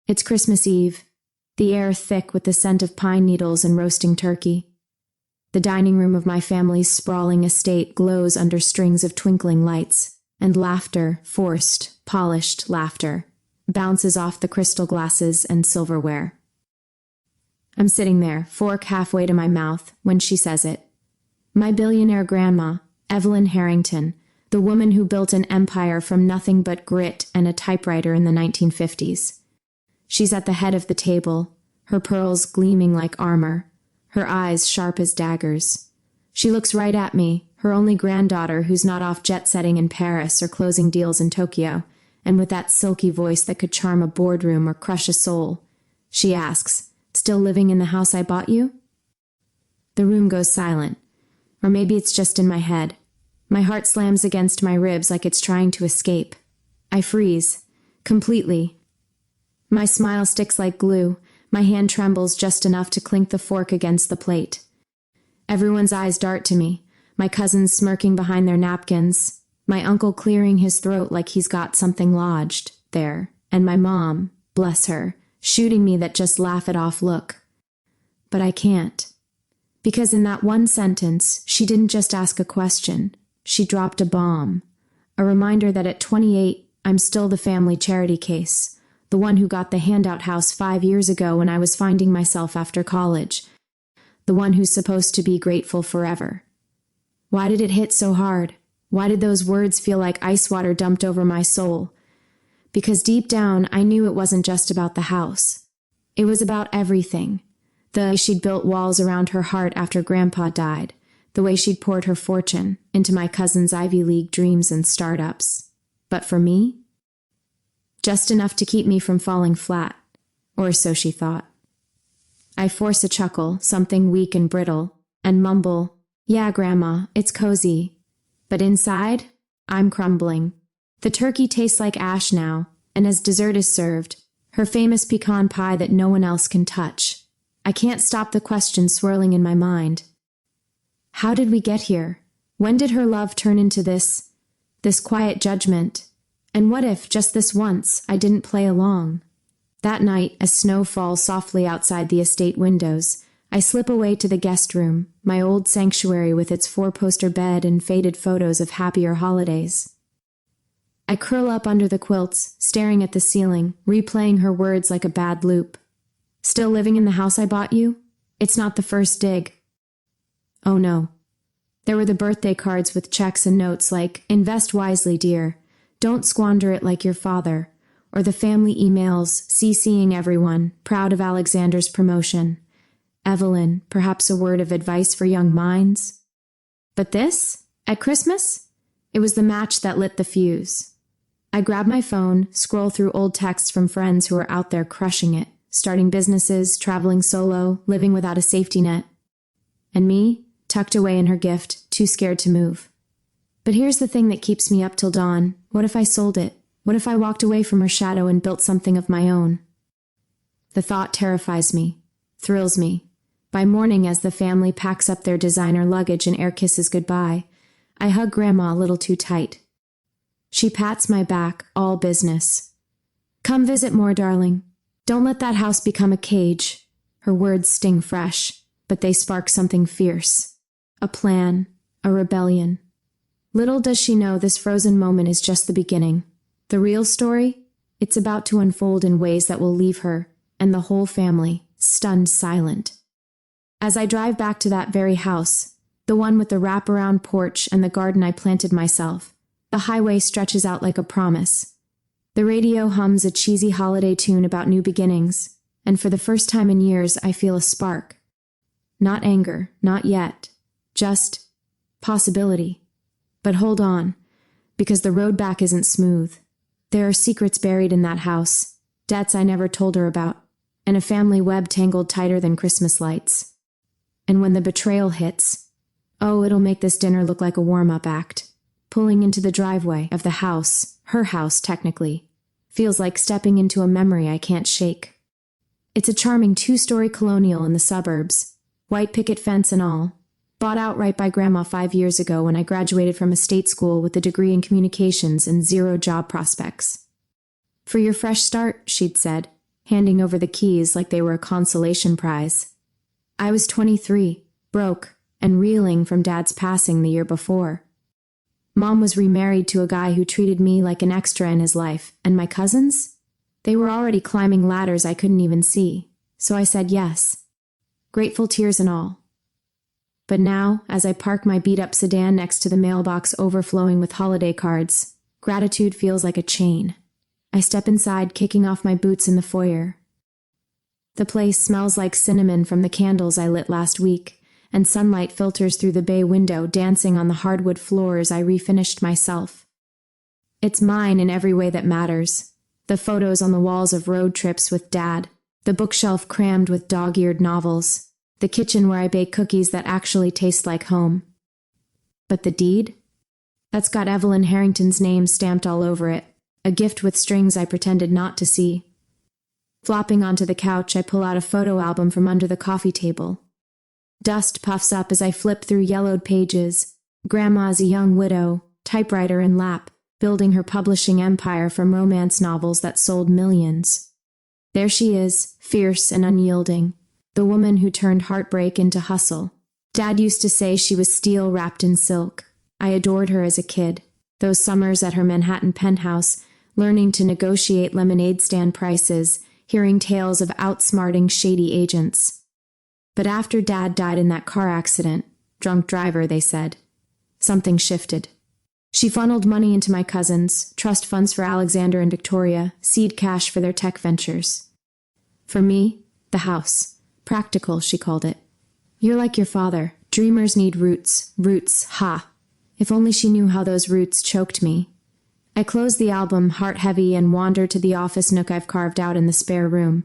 It's Christmas Eve, the air thick with the scent of pine needles and roasting turkey. The dining room of my family's sprawling estate glows under strings of twinkling lights, and laughter, forced, polished laughter, bounces off the crystal glasses and silverware. I'm sitting there, fork halfway to my mouth, when she says it. My billionaire grandma, Evelyn Harrington, the woman who built an empire from nothing but grit and a typewriter in the 1950s. She's at the head of the table, her pearls gleaming like armor, her eyes sharp as daggers. She looks right at me, her only granddaughter who's not off jet-setting in Paris or closing deals in Tokyo, and with that silky voice that could charm a boardroom or crush a soul. She asks, "Still living in the house I bought you?" The room goes silent. Or maybe it's just in my head. My heart slams against my ribs like it's trying to escape. I freeze. Completely. My smile sticks like glue. My hand trembles just enough to clink the fork against the plate. Everyone's eyes dart to me. My cousins smirking behind their napkins. My uncle clearing his throat like he's got something lodged there. And my mom, bless her, shooting me that just laugh it off look. But I can't. Because in that one sentence, she didn't just ask a question. She dropped a bomb. A reminder that at 28, I'm still the family charity case. The one who got the handout house 5 years ago when I was finding myself after college. The one who's supposed to be grateful forever. Why did it hit so hard? Why did those words feel like ice water dumped over my soul? Because deep down, I knew it wasn't just about the house. It was about everything. The way she'd built walls around her heart after Grandpa died. The way she'd poured her fortune into my cousin's Ivy League dreams and startups. But for me? Just enough to keep me from falling flat. Or so she thought. I force a chuckle, something weak and brittle, and mumble, "Yeah, Grandma, it's cozy." But inside, I'm crumbling. The turkey tastes like ash now, and as dessert is served, her famous pecan pie that no one else can touch. I can't stop the question swirling in my mind. How did we get here? When did her love turn into this quiet judgment? And what if, just this once, I didn't play along? That night, as snow falls softly outside the estate windows, I slip away to the guest room, my old sanctuary with its 4-poster bed and faded photos of happier holidays. I curl up under the quilts, staring at the ceiling, replaying her words like a bad loop. Still living in the house I bought you? It's not the first dig. Oh no. There were the birthday cards with checks and notes like, "Invest wisely, dear. Don't squander it like your father." Or the family emails, CCing everyone, proud of Alexander's promotion. Evelyn, perhaps a word of advice for young minds? But this? At Christmas? It was the match that lit the fuse. I grab my phone, scroll through old texts from friends who are out there crushing it. Starting businesses, traveling solo, living without a safety net. And me, tucked away in her gift, too scared to move. But here's the thing that keeps me up till dawn. What if I sold it? What if I walked away from her shadow and built something of my own? The thought terrifies me, thrills me. By morning, as the family packs up their designer luggage and air kisses goodbye, I hug Grandma a little too tight. She pats my back, all business. "Come visit more, darling. Don't let that house become a cage." Her words sting fresh, but they spark something fierce. A plan, a rebellion. Little does she know this frozen moment is just the beginning. The real story? It's about to unfold in ways that will leave her, and the whole family, stunned silent. As I drive back to that very house, the one with the wraparound porch and the garden I planted myself, the highway stretches out like a promise. The radio hums a cheesy holiday tune about new beginnings, and for the first time in years I feel a spark. Not anger, not yet. Just possibility. But hold on, because the road back isn't smooth. There are secrets buried in that house, debts I never told her about, and a family web tangled tighter than Christmas lights. And when the betrayal hits, oh, it'll make this dinner look like a warm-up act. Pulling into the driveway of the house, her house technically, feels like stepping into a memory I can't shake. It's a charming 2-story colonial in the suburbs, white picket fence and all, bought outright by Grandma 5 years ago when I graduated from a state school with a degree in communications and 0 job prospects. "For your fresh start," she'd said, handing over the keys like they were a consolation prize. I was 23, broke, and reeling from Dad's passing the year before. Mom was remarried to a guy who treated me like an extra in his life, and my cousins? They were already climbing ladders I couldn't even see, so I said yes. Grateful tears and all. But now, as I park my beat-up sedan next to the mailbox overflowing with holiday cards, gratitude feels like a chain. I step inside, kicking off my boots in the foyer. The place smells like cinnamon from the candles I lit last week, and sunlight filters through the bay window, dancing on the hardwood floors I refinished myself. It's mine in every way that matters. The photos on the walls of road trips with Dad, the bookshelf crammed with dog-eared novels, the kitchen where I bake cookies that actually taste like home. But the deed? That's got Evelyn Harrington's name stamped all over it, a gift with strings I pretended not to see. Flopping onto the couch, I pull out a photo album from under the coffee table. Dust puffs up as I flip through yellowed pages. Grandma is a young widow, typewriter in lap, building her publishing empire from romance novels that sold millions. There she is, fierce and unyielding, the woman who turned heartbreak into hustle. Dad used to say she was steel wrapped in silk. I adored her as a kid, those summers at her Manhattan penthouse, learning to negotiate lemonade stand prices, hearing tales of outsmarting shady agents. But after Dad died in that car accident, drunk driver, they said, something shifted. She funneled money into my cousins, trust funds for Alexander and Victoria, seed cash for their tech ventures. For me, the house. Practical, she called it. You're like your father. Dreamers need roots. Roots, ha. If only she knew how those roots choked me. I closed the album, heart heavy, and wandered to the office nook I've carved out in the spare room.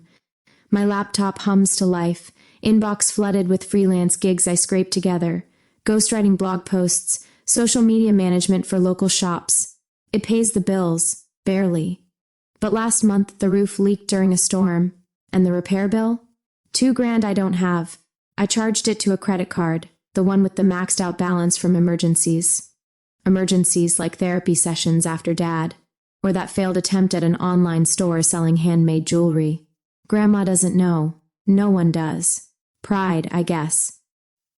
My laptop hums to life, inbox flooded with freelance gigs I scraped together, ghostwriting blog posts, social media management for local shops. It pays the bills, barely. But last month the roof leaked during a storm, and the repair bill? $2,000 I don't have. I charged it to a credit card, the one with the maxed out balance from emergencies. Emergencies like therapy sessions after Dad, or that failed attempt at an online store selling handmade jewelry. Grandma doesn't know. No one does. Pride, I guess.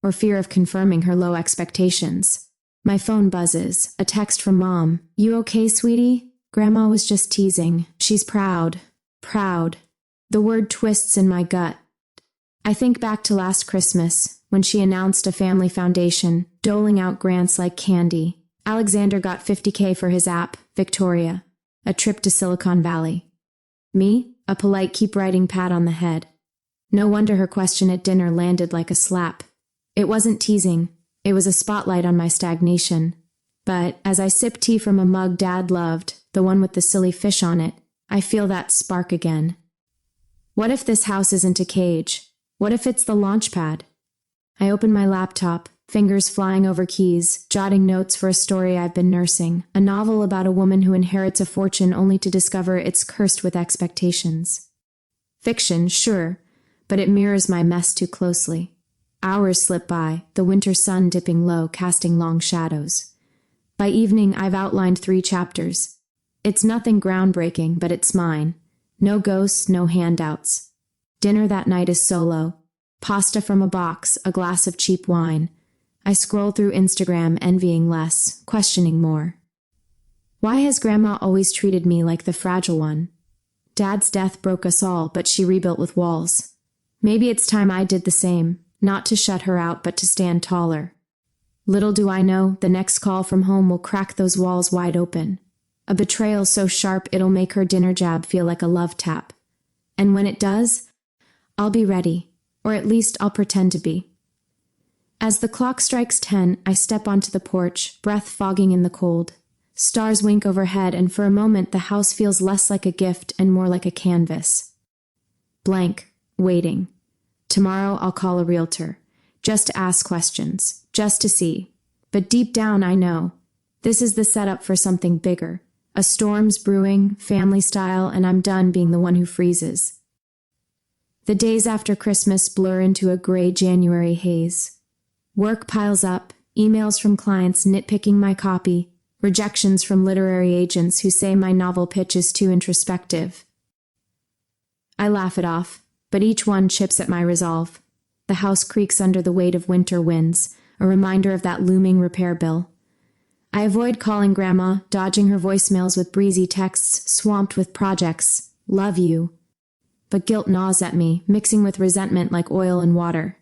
Or fear of confirming her low expectations. My phone buzzes. A text from Mom. You okay, sweetie? Grandma was just teasing. She's proud. Proud. The word twists in my gut. I think back to last Christmas, when she announced a family foundation, doling out grants like candy. Alexander got $50,000 for his app, Victoria. A trip to Silicon Valley. Me? A polite keep writing pat on the head. No wonder her question at dinner landed like a slap. It wasn't teasing. It was a spotlight on my stagnation. But as I sip tea from a mug Dad loved, the one with the silly fish on it, I feel that spark again. What if this house isn't a cage? What if it's the launch pad? I open my laptop, fingers flying over keys, jotting notes for a story I've been nursing, a novel about a woman who inherits a fortune only to discover it's cursed with expectations. Fiction, sure, but it mirrors my mess too closely. Hours slip by, the winter sun dipping low, casting long shadows. By evening, I've outlined 3 chapters. It's nothing groundbreaking, but it's mine. No ghosts, no handouts. Dinner that night is solo. Pasta from a box, a glass of cheap wine. I scroll through Instagram, envying less, questioning more. Why has Grandma always treated me like the fragile one? Dad's death broke us all, but she rebuilt with walls. Maybe it's time I did the same, not to shut her out, but to stand taller. Little do I know, the next call from home will crack those walls wide open. A betrayal so sharp it'll make her dinner jab feel like a love tap. And when it does, I'll be ready, or at least I'll pretend to be. As the clock strikes 10, I step onto the porch, breath fogging in the cold. Stars wink overhead, and for a moment the house feels less like a gift and more like a canvas. Blank, waiting. Tomorrow I'll call a realtor, just to ask questions, just to see. But deep down I know, this is the setup for something bigger. A storm's brewing, family style, and I'm done being the one who freezes. The days after Christmas blur into a gray January haze. Work piles up, emails from clients nitpicking my copy, rejections from literary agents who say my novel pitch is too introspective. I laugh it off, but each one chips at my resolve. The house creaks under the weight of winter winds, a reminder of that looming repair bill. I avoid calling Grandma, dodging her voicemails with breezy texts, swamped with projects. Love you. But guilt gnaws at me, mixing with resentment like oil and water.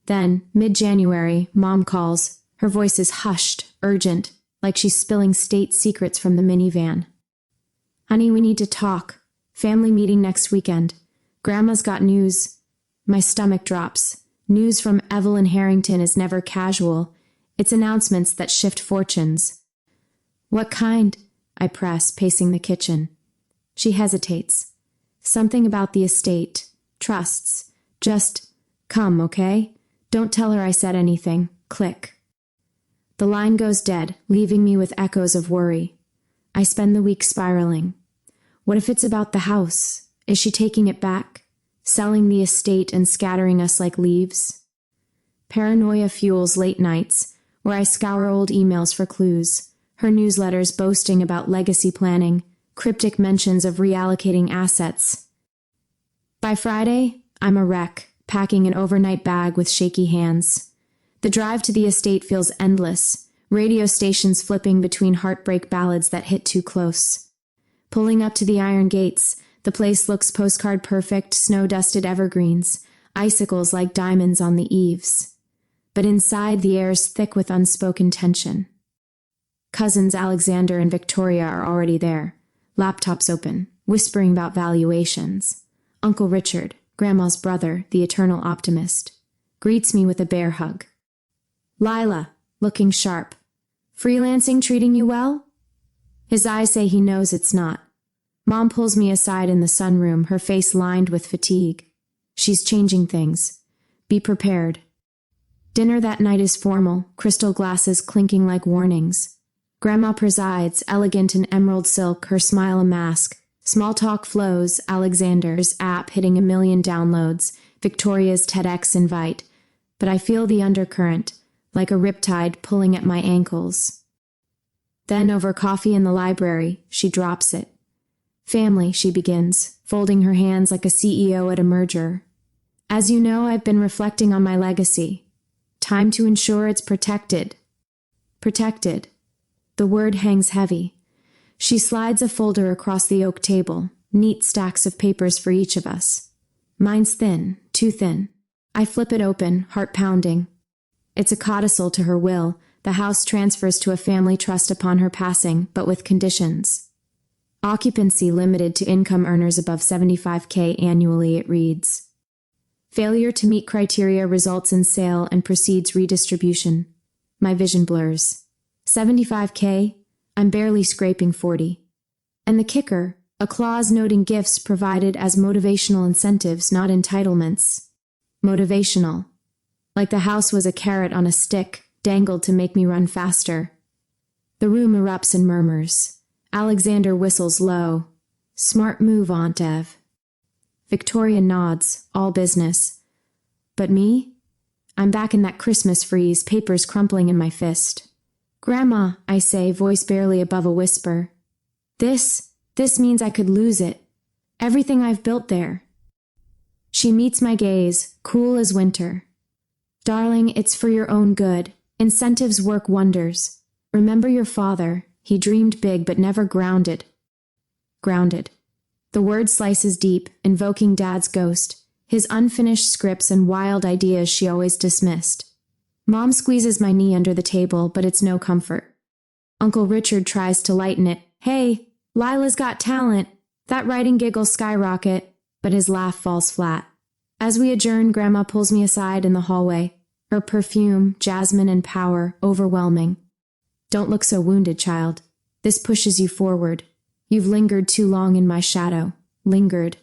Then, mid-January, Mom calls. Her voice is hushed, urgent, like she's spilling state secrets from the minivan. Honey, we need to talk. Family meeting next weekend. Grandma's got news. My stomach drops. News from Evelyn Harrington is never casual. It's announcements that shift fortunes. What kind? I press, pacing the kitchen. She hesitates. Something about the estate. Trusts. Just come, okay? Don't tell her I said anything. Click. The line goes dead, leaving me with echoes of worry. I spend the week spiraling. What if it's about the house? Is she taking it back? Selling the estate and scattering us like leaves? Paranoia fuels late nights, where I scour old emails for clues, her newsletters boasting about legacy planning, cryptic mentions of reallocating assets. By Friday, I'm a wreck, packing an overnight bag with shaky hands. The drive to the estate feels endless, radio stations flipping between heartbreak ballads that hit too close. Pulling up to the iron gates, the place looks postcard perfect, snow-dusted evergreens, icicles like diamonds on the eaves. But inside, the air is thick with unspoken tension. Cousins Alexander and Victoria are already there, laptops open, whispering about valuations. Uncle Richard, Grandma's brother, the eternal optimist, greets me with a bear hug. Lila, looking sharp. Freelancing treating you well? His eyes say he knows it's not. Mom pulls me aside in the sunroom, her face lined with fatigue. She's changing things. Be prepared. Dinner that night is formal, crystal glasses clinking like warnings. Grandma presides, elegant in emerald silk, her smile a mask. Small talk flows, Alexander's app hitting 1 million downloads, Victoria's TEDx invite. But I feel the undercurrent, like a riptide pulling at my ankles. Then, over coffee in the library, she drops it. Family, she begins, folding her hands like a CEO at a merger. As you know, I've been reflecting on my legacy. Time to ensure it's protected. Protected. The word hangs heavy. She slides a folder across the oak table, neat stacks of papers for each of us. Mine's thin, too thin. I flip it open, heart pounding. It's a codicil to her will. The house transfers to a family trust upon her passing, but with conditions. Occupancy limited to income earners above $75K annually, it reads. Failure to meet criteria results in sale and precedes redistribution. My vision blurs. $75K? I'm barely scraping 40. And the kicker, a clause noting gifts provided as motivational incentives, not entitlements. Motivational. Like the house was a carrot on a stick, dangled to make me run faster. The room erupts in murmurs. Alexander whistles low. Smart move, Aunt Ev. Victoria nods, all business. But me? I'm back in that Christmas freeze, papers crumpling in my fist. Grandma, I say, voice barely above a whisper. This means I could lose it. Everything I've built there. She meets my gaze, cool as winter. Darling, it's for your own good. Incentives work wonders. Remember your father. He dreamed big but never grounded. Grounded. The word slices deep, invoking Dad's ghost, his unfinished scripts and wild ideas she always dismissed. Mom squeezes my knee under the table, but it's no comfort. Uncle Richard tries to lighten it. Hey, Lila's got talent. That writing giggles skyrocket, but his laugh falls flat. As we adjourn, Grandma pulls me aside in the hallway. Her perfume, jasmine and power, overwhelming. Don't look so wounded, child. This pushes you forward. You've lingered too long in my shadow. Lingered.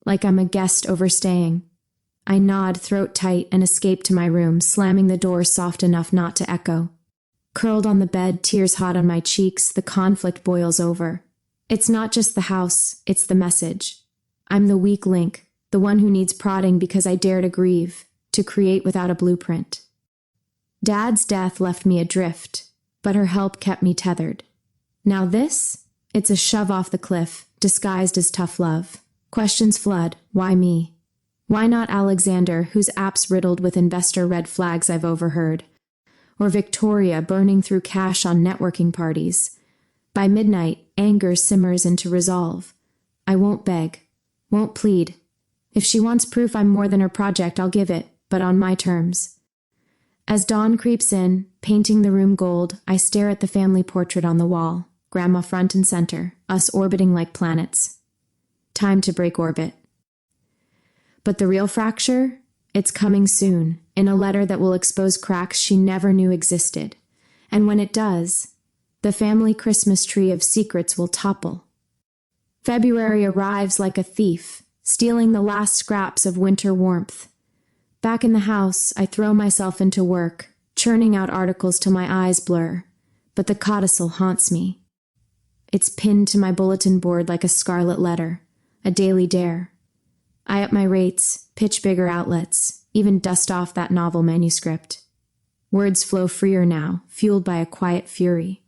Like I'm a guest overstaying. I nod, throat tight, and escape to my room, slamming the door soft enough not to echo. Curled on the bed, tears hot on my cheeks, the conflict boils over. It's not just the house, it's the message. I'm the weak link, the one who needs prodding because I dare to grieve, to create without a blueprint. Dad's death left me adrift, but her help kept me tethered. Now this? It's a shove off the cliff, disguised as tough love. Questions flood. Why me? Why not Alexander, whose app's riddled with investor red flags I've overheard? Or Victoria, burning through cash on networking parties? By midnight, anger simmers into resolve. I won't beg, won't plead. If she wants proof I'm more than her project, I'll give it, but on my terms. As dawn creeps in, painting the room gold, I stare at the family portrait on the wall, Grandma front and center, us orbiting like planets. Time to break orbit. But the real fracture? It's coming soon, in a letter that will expose cracks she never knew existed. And when it does, the family Christmas tree of secrets will topple. February arrives like a thief, stealing the last scraps of winter warmth. Back in the house, I throw myself into work, churning out articles till my eyes blur, but the codicil haunts me. It's pinned to my bulletin board like a scarlet letter, a daily dare. I up my rates, pitch bigger outlets, even dust off that novel manuscript. Words flow freer now, fueled by a quiet fury.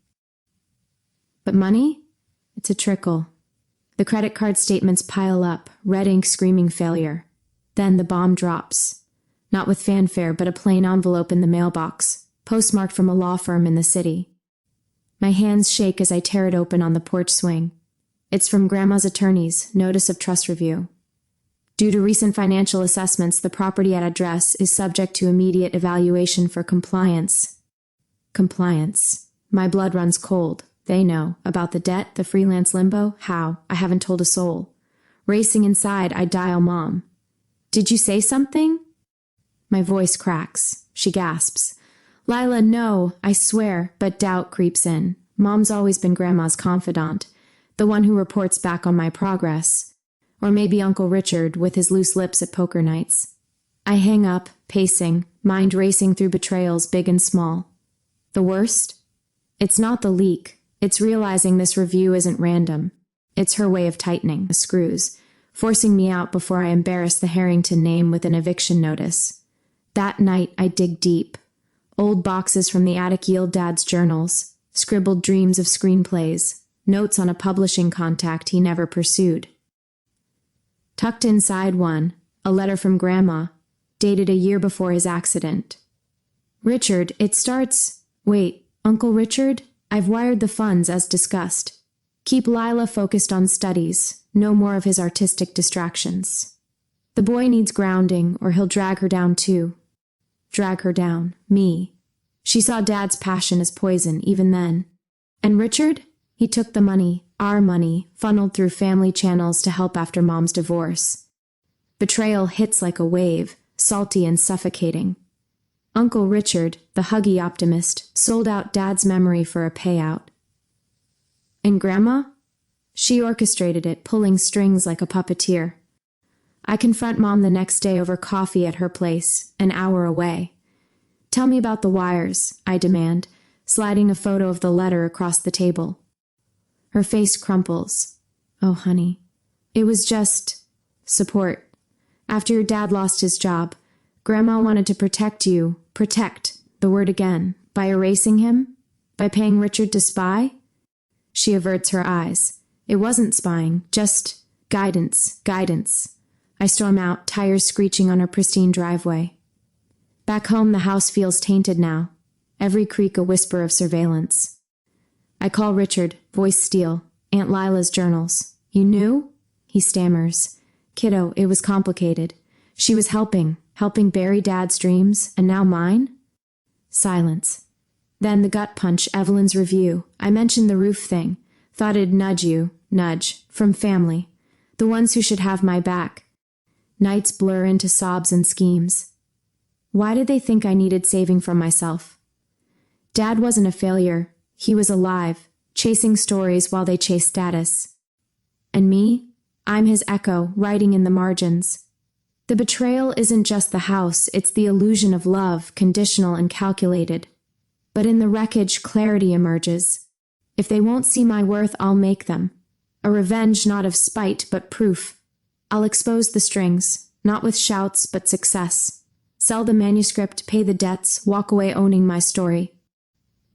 But money? It's a trickle. The credit card statements pile up, red ink screaming failure. Then the bomb drops. Not with fanfare, but a plain envelope in the mailbox, postmarked from a law firm in the city. My hands shake as I tear it open on the porch swing. It's from Grandma's attorneys, notice of trust review. Due to recent financial assessments, the property at address is subject to immediate evaluation for compliance. Compliance. My blood runs cold. They know. About the debt, the freelance limbo? How? I haven't told a soul. Racing inside, I dial Mom. Did you say something? My voice cracks. She gasps. Lila, no, I swear, but doubt creeps in. Mom's always been Grandma's confidant, the one who reports back on my progress. Or maybe Uncle Richard with his loose lips at poker nights. I hang up, pacing, mind racing through betrayals big and small. The worst? It's not the leak. It's realizing this review isn't random. It's her way of tightening the screws, forcing me out before I embarrass the Harrington name with an eviction notice. That night, I dig deep. Old boxes from the attic yield Dad's journals, scribbled dreams of screenplays, notes on a publishing contact he never pursued. Tucked inside one, a letter from Grandma, dated a year before his accident. Richard, it starts... Wait, Uncle Richard? I've wired the funds as discussed. Keep Lila focused on studies, no more of his artistic distractions. The boy needs grounding, or he'll drag her down too. Drag her down, me. She saw Dad's passion as poison, even then. And Richard? He took the money, our money, funneled through family channels to help after Mom's divorce. Betrayal hits like a wave, salty and suffocating. Uncle Richard, the huggy optimist, sold out Dad's memory for a payout. And Grandma? She orchestrated it, pulling strings like a puppeteer. I confront Mom the next day over coffee at her place, an hour away. Tell me about the wires, I demand, sliding a photo of the letter across the table. Her face crumples. Oh, honey. It was just... support. After your dad lost his job, Grandma wanted to protect you. Protect, the word again. By erasing him? By paying Richard to spy? She averts her eyes. It wasn't spying, just guidance. I storm out, tires screeching on her pristine driveway. Back home, the house feels tainted now. Every creak a whisper of surveillance. I call Richard, voice steel. Aunt Lila's journals. You knew? He stammers. Kiddo, it was complicated. She was helping bury Dad's dreams, and now mine? Silence. Then the gut punch, Evelyn's review. I mentioned the roof thing. Thought it'd nudge, from family. The ones who should have my back. Nights blur into sobs and schemes. Why did they think I needed saving from myself? Dad wasn't a failure. He was alive, chasing stories while they chased status. And me? I'm his echo, writing in the margins. The betrayal isn't just the house, it's the illusion of love, conditional and calculated. But in the wreckage, clarity emerges. If they won't see my worth, I'll make them. A revenge not of spite, but proof. I'll expose the strings, not with shouts, but success. Sell the manuscript, pay the debts, walk away owning my story.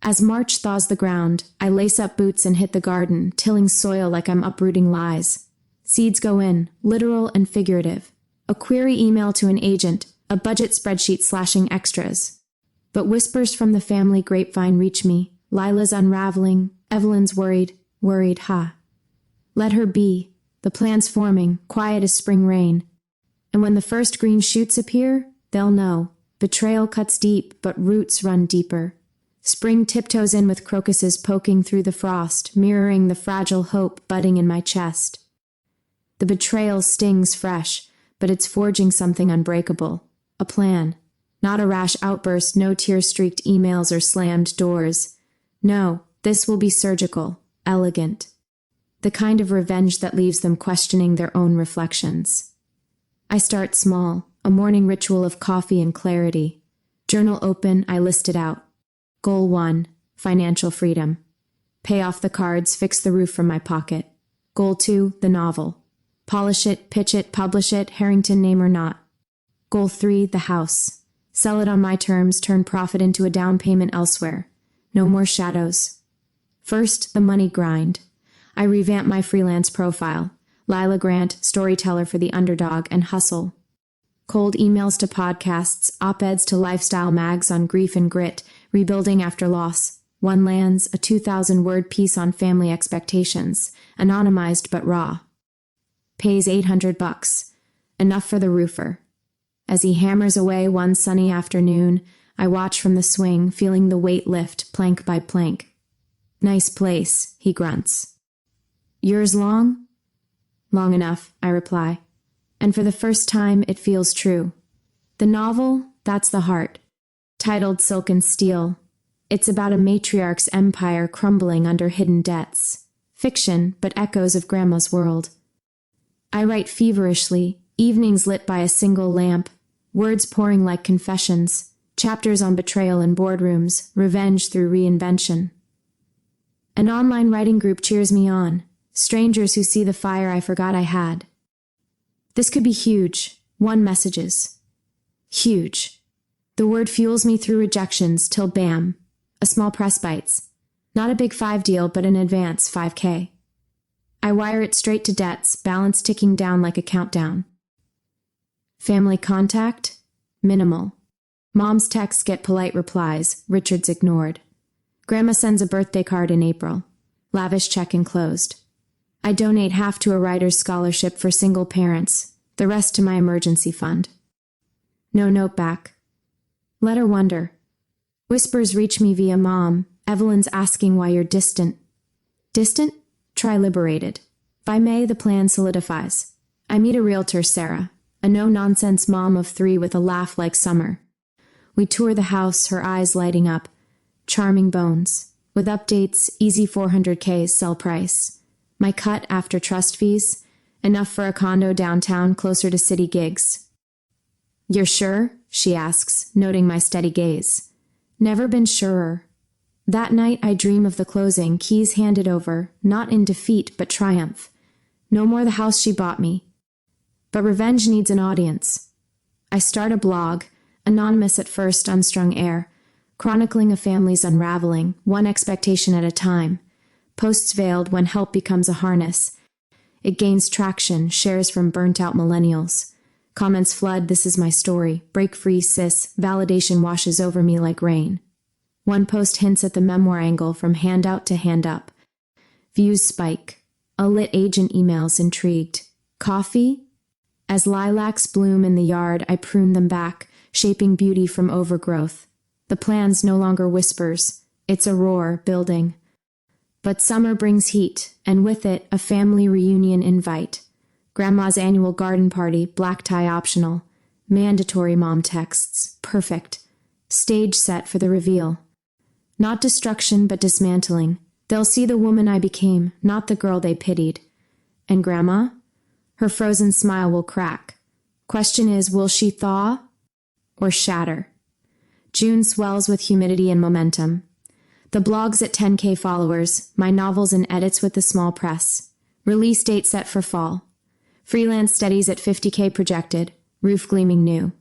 As March thaws the ground, I lace up boots and hit the garden, tilling soil like I'm uprooting lies. Seeds go in, literal and figurative. A query email to an agent, a budget spreadsheet slashing extras. But whispers from the family grapevine reach me. Lila's unraveling, Evelyn's worried, ha. Let her be. The plan's forming, quiet as spring rain. And when the first green shoots appear, they'll know. Betrayal cuts deep, but roots run deeper. Spring tiptoes in with crocuses poking through the frost, mirroring the fragile hope budding in my chest. The betrayal stings fresh, but it's forging something unbreakable. A plan. Not a rash outburst, no tear-streaked emails or slammed doors. No, this will be surgical, elegant. The kind of revenge that leaves them questioning their own reflections. I start small, a morning ritual of coffee and clarity. Journal open, I list it out. Goal 1, financial freedom. Pay off the cards, fix the roof from my pocket. Goal 2, the novel. Polish it, pitch it, publish it, Harrington name or not. Goal 3, the house. Sell it on my terms, turn profit into a down payment elsewhere. No more shadows. First, the money grind. I revamp my freelance profile. Lila Grant, storyteller for The Underdog, and hustle. Cold emails to podcasts, op-eds to lifestyle mags on grief and grit, rebuilding after loss. One lands, a 2,000-word piece on family expectations, anonymized but raw. Pays $800, enough for the roofer. As he hammers away one sunny afternoon, I watch from the swing, feeling the weight lift plank by plank. Nice place, he grunts. Yours long? Long enough, I reply. And for the first time, it feels true. The novel, that's the heart. Titled Silk and Steel. It's about a matriarch's empire crumbling under hidden debts. Fiction, but echoes of Grandma's world. I write feverishly, evenings lit by a single lamp, words pouring like confessions, chapters on betrayal in boardrooms, revenge through reinvention. An online writing group cheers me on, strangers who see the fire I forgot I had. This could be huge, one messages. Huge. The word fuels me through rejections till bam, a small press bites. Not a big 5 deal, but an advance 5K. I wire it straight to debts, balance ticking down like a countdown. Family contact? Minimal. Mom's texts get polite replies, Richard's ignored. Grandma sends a birthday card in April. Lavish check enclosed. I donate half to a writer's scholarship for single parents, the rest to my emergency fund. No note back. Let her wonder. Whispers reach me via Mom. Evelyn's asking why you're distant. Distant? Try liberated. By May, the plan solidifies. I meet a realtor, Sarah, a no-nonsense mom of 3 with a laugh like summer. We tour the house, her eyes lighting up. Charming bones. With updates, easy 400K sell price. My cut after trust fees, enough for a condo downtown closer to city gigs. You're sure? She asks, noting my steady gaze. Never been surer. That night I dream of the closing, keys handed over, not in defeat but triumph. No more the house she bought me. But revenge needs an audience. I start a blog, anonymous at first, unstrung air, chronicling a family's unraveling, one expectation at a time. Posts veiled when help becomes a harness. It gains traction, shares from burnt-out millennials. Comments flood, this is my story. Break free, sis. Validation washes over me like rain. One post hints at the memoir angle from handout to hand up. Views spike. A lit agent emails intrigued. Coffee? As lilacs bloom in the yard, I prune them back, shaping beauty from overgrowth. The plan's no longer whispers. It's a roar, building. But summer brings heat, and with it, a family reunion invite. Grandma's annual garden party, black tie optional. Mandatory mom texts. Perfect. Stage set for the reveal. Not destruction, but dismantling. They'll see the woman I became, not the girl they pitied. And Grandma? Her frozen smile will crack. Question is, will she thaw or shatter? June swells with humidity and momentum. The blog's at 10K followers, my novels and edits with the small press. Release date set for fall. Freelance studies at 50K projected, roof gleaming new.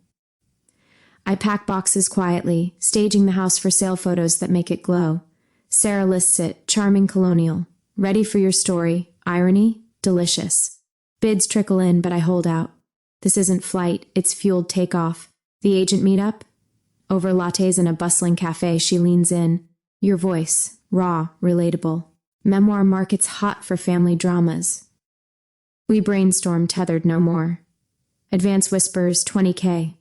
I pack boxes quietly, staging the house for sale photos that make it glow. Sarah lists it, charming colonial. Ready for your story. Irony? Delicious. Bids trickle in, but I hold out. This isn't flight, it's fueled takeoff. The agent meet up? Over lattes in a bustling cafe, she leans in. Your voice, raw, relatable. Memoir market's hot for family dramas. We brainstorm, tethered no more. Advance whispers, 20K.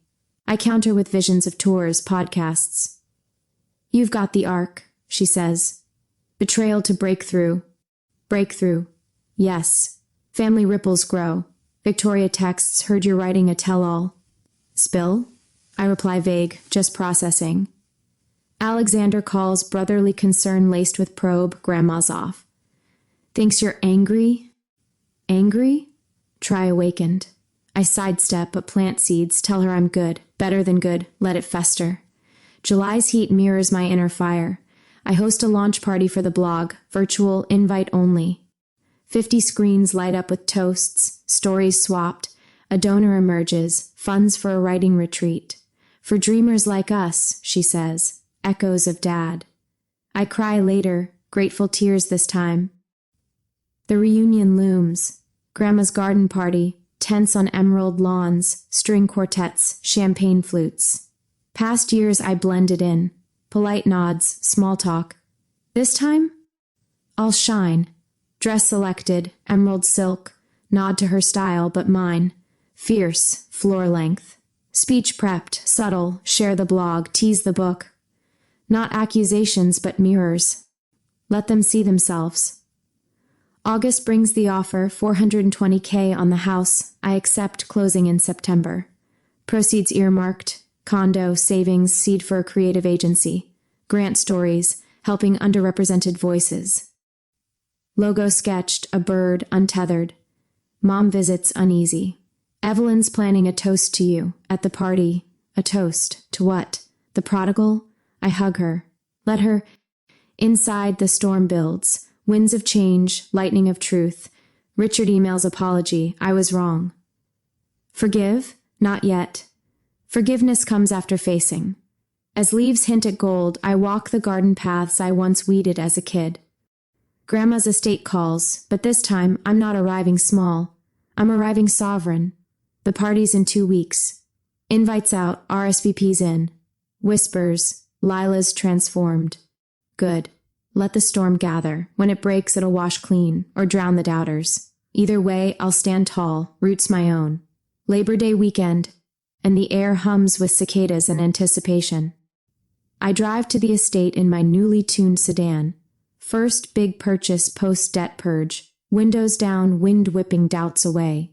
I counter with visions of tours, podcasts. You've got the arc, she says. Betrayal to breakthrough. Breakthrough. Yes. Family ripples grow. Victoria texts, heard you're writing a tell-all. Spill? I reply vague, just processing. Alexander calls, brotherly concern laced with probe, grandma's off. Thinks you're angry? Angry? Try awakened. I sidestep, but plant seeds, tell her I'm good, better than good, let it fester. July's heat mirrors my inner fire. I host a launch party for the blog, virtual, invite only. 50 screens light up with toasts, stories swapped, a donor emerges, funds for a writing retreat. For dreamers like us, she says, echoes of Dad. I cry later, grateful tears this time. The reunion looms. Grandma's garden party, tents on emerald lawns, string quartets, champagne flutes. Past years I blended in. Polite nods, small talk. This time? I'll shine. Dress selected, emerald silk, nod to her style, but mine. Fierce, floor length. Speech prepped, subtle, share the blog, tease the book. Not accusations, but mirrors. Let them see themselves. August brings the offer, $420K on the house. I accept, closing in September. Proceeds earmarked, condo, savings, seed for a creative agency. Grant stories, helping underrepresented voices. Logo sketched, a bird, untethered. Mom visits, uneasy. Evelyn's planning a toast to you. At the party, a toast. To what? The prodigal? I hug her. Let her. Inside, the storm builds. Winds of change, lightning of truth. Richard emails apology. I was wrong. Forgive? Not yet. Forgiveness comes after facing. As leaves hint at gold, I walk the garden paths I once weeded as a kid. Grandma's estate calls, but this time I'm not arriving small. I'm arriving sovereign. The party's in 2 weeks. Invites out, RSVP's in. Whispers, Lila's transformed. Good. Let the storm gather. When it breaks, it'll wash clean, or drown the doubters. Either way, I'll stand tall, roots my own. Labor Day weekend, and the air hums with cicadas and anticipation. I drive to the estate in my newly tuned sedan. First big purchase post-debt purge. Windows down, wind whipping doubts away.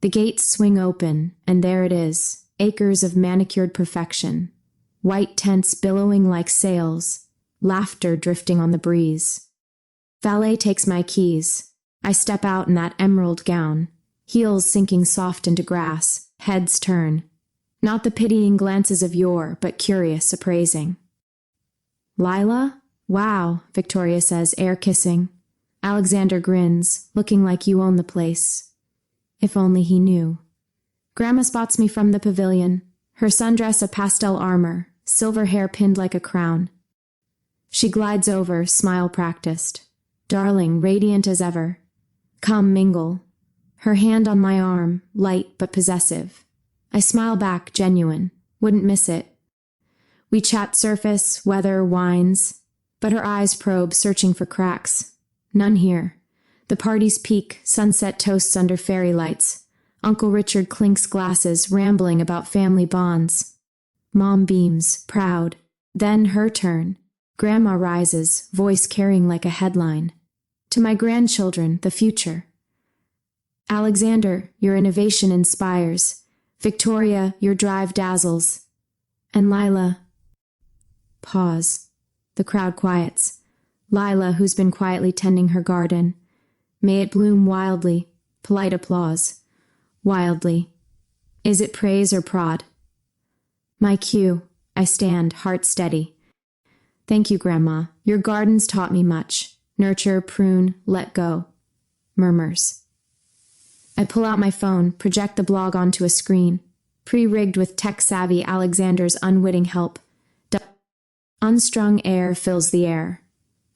The gates swing open, and there it is, acres of manicured perfection. White tents billowing like sails, laughter drifting on the breeze. Valet takes my keys. I step out in that emerald gown, heels sinking soft into grass, heads turn. Not the pitying glances of yore, but curious, appraising. Lila? Wow, Victoria says, air kissing. Alexander grins, looking like you own the place. If only he knew. Grandma spots me from the pavilion, her sundress a pastel armor, silver hair pinned like a crown. She glides over, smile practiced. Darling, radiant as ever. Come, mingle. Her hand on my arm, light but possessive. I smile back, genuine. Wouldn't miss it. We chat surface, weather, wines, but her eyes probe, searching for cracks. None here. The party's peak, sunset toasts under fairy lights. Uncle Richard clinks glasses, rambling about family bonds. Mom beams, proud. Then her turn. Grandma rises, voice carrying like a headline. To my grandchildren, the future. Alexander, your innovation inspires. Victoria, your drive dazzles. And Lila. Pause. The crowd quiets. Lila, who's been quietly tending her garden. May it bloom wildly. Polite applause. Wildly. Is it praise or prod? My cue. I stand, heart steady. Thank you, Grandma. Your gardens taught me much. Nurture, prune, let go. Murmurs. I pull out my phone, project the blog onto a screen. Pre-rigged with tech-savvy Alexander's unwitting help. Unstrung air fills the air.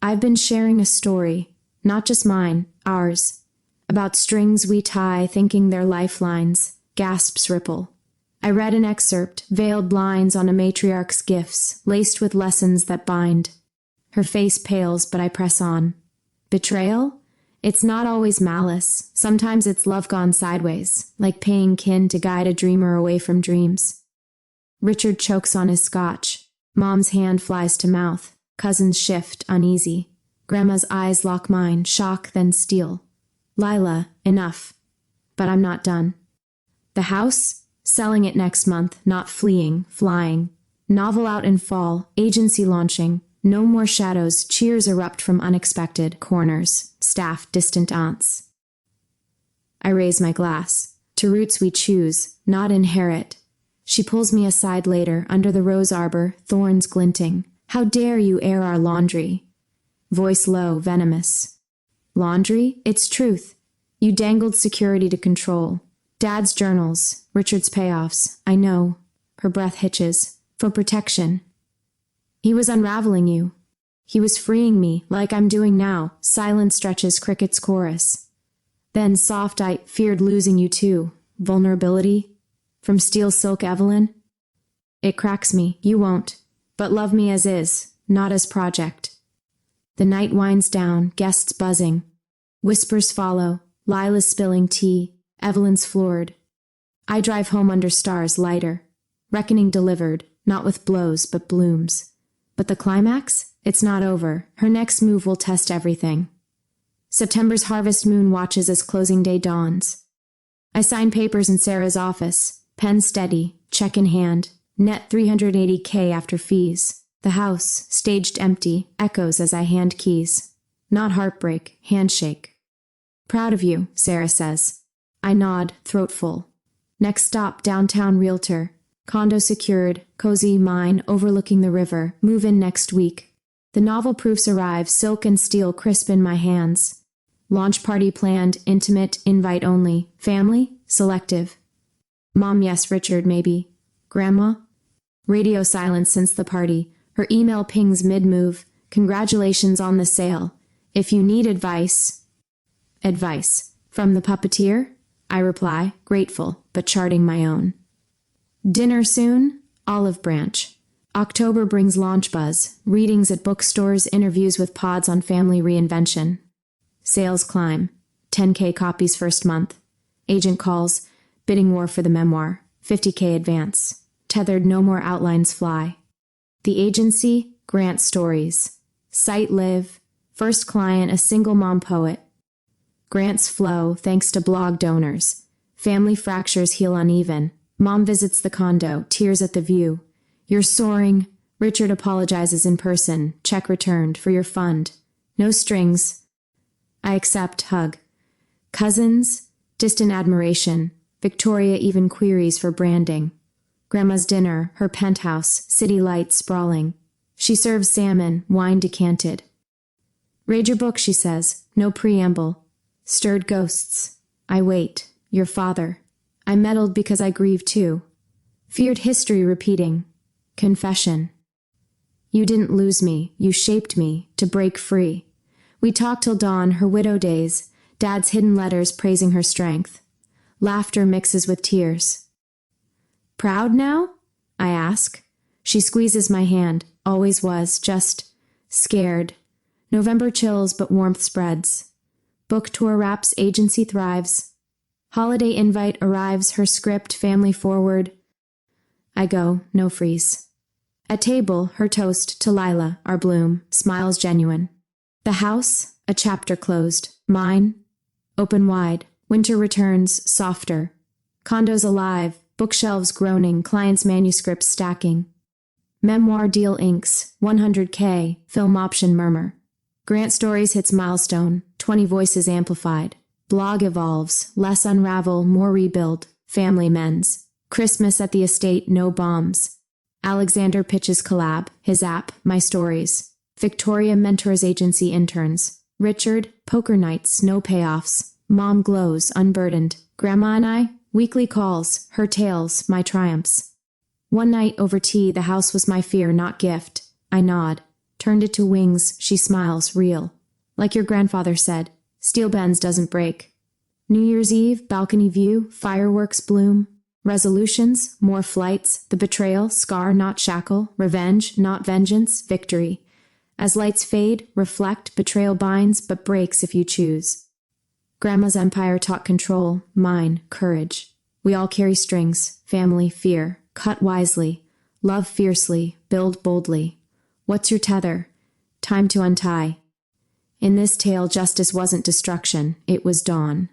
I've been sharing a story, not just mine, ours. about strings we tie, thinking they're lifelines, gasps ripple. I read an excerpt, veiled lines on a matriarch's gifts, laced with lessons that bind. Her face pales, but I press on. Betrayal? It's not always malice. Sometimes it's love gone sideways, like paying kin to guide a dreamer away from dreams. Richard chokes on his scotch. Mom's hand flies to mouth. Cousins shift, uneasy. Grandma's eyes lock mine, shock then steel. Lila, enough. But I'm not done. The house? Selling it next month, not fleeing, flying. Novel out in fall, agency launching. No more shadows, cheers erupt from unexpected corners, staff distant aunts. I raise my glass. To roots we choose, not inherit. She pulls me aside later, under the rose arbor, thorns glinting. How dare you air our laundry? Voice low, venomous. Laundry? It's truth. You dangled security to control. Dad's journals, Richard's payoffs, I know. Her breath hitches. For protection. He was unraveling you. He was freeing me, like I'm doing now. Silence stretches cricket's chorus. Then soft, I feared losing you too. Vulnerability? From steel silk Evelyn? It cracks me, you won't. But love me as is, not as project. The night winds down, guests buzzing. Whispers follow, Lila's spilling tea, Evelyn's floored. I drive home under stars lighter. Reckoning delivered, not with blows, but blooms. But the climax? It's not over. Her next move will test everything. September's harvest moon watches as closing day dawns. I sign papers in Sarah's office, pen steady, check in hand, net $380K after fees. The house, staged empty, echoes as I hand keys. Not heartbreak, handshake. Proud of you, Sarah says. I nod, throat full. Next stop, downtown realtor. Condo secured, cozy, mine, overlooking the river, move in next week. The novel proofs arrive, silk and steel crisp in my hands. Launch party planned, intimate, invite only. Family? Selective. Mom, yes, Richard, maybe. Grandma? Radio silence since the party. Her email pings mid-move. Congratulations on the sale. If you need advice. Advice. From the puppeteer? I reply, grateful, but charting my own. Dinner soon? Olive Branch. October brings launch buzz, readings at bookstores, interviews with pods on family reinvention. Sales climb. 10K copies first month. Agent calls, bidding war for the memoir. 50K advance. Tethered, no more outlines fly. The agency, Grant Stories. Site live. First client, a single mom poet. Grants flow, thanks to blog donors. Family fractures heal uneven. Mom visits the condo, tears at the view. You're soaring. Richard apologizes in person. Check returned for your fund. No strings. I accept, hug. Cousins, distant admiration. Victoria even queries for branding. Grandma's dinner, her penthouse, city lights sprawling. She serves salmon, wine decanted. Read your book, she says. No preamble. Stirred ghosts. I wait. Your father. I meddled because I grieved too. Feared history repeating. Confession. You didn't lose me. You shaped me to break free. We talked till dawn, her widow days. Dad's hidden letters praising her strength. Laughter mixes with tears. Proud now? I ask. She squeezes my hand. Always was, just scared. November chills, but warmth spreads. Book tour wraps, agency thrives. Holiday invite arrives, her script, family forward. I go, no freeze. At table, her toast to Lila, our bloom, smiles genuine. The house, a chapter closed. Mine, open wide. Winter returns, softer. Condos alive, bookshelves groaning, clients' manuscripts stacking. Memoir deal inks, 100K, film option murmur. Grant Stories hits milestone, 20 voices amplified. Blog evolves, less unravel, more rebuild. Family mends. Christmas at the estate, no bombs. Alexander pitches collab, his app, My Stories. Victoria mentors agency interns. Richard, poker nights, no payoffs. Mom glows, unburdened. Grandma and I, weekly calls, her tales, my triumphs. One night over tea, the house was my fear, not gift. I nod. Turned it to wings, she smiles, real. Like your grandfather said, steel bends doesn't break. New Year's Eve, balcony view, fireworks bloom. Resolutions, more flights, the betrayal, scar not shackle, revenge not vengeance, victory. As lights fade, reflect, betrayal binds, but breaks if you choose. Grandma's empire taught control, mine, courage. We all carry strings, family, fear. Cut wisely, love fiercely, build boldly. What's your tether? Time to untie. In this tale, justice wasn't destruction, it was dawn.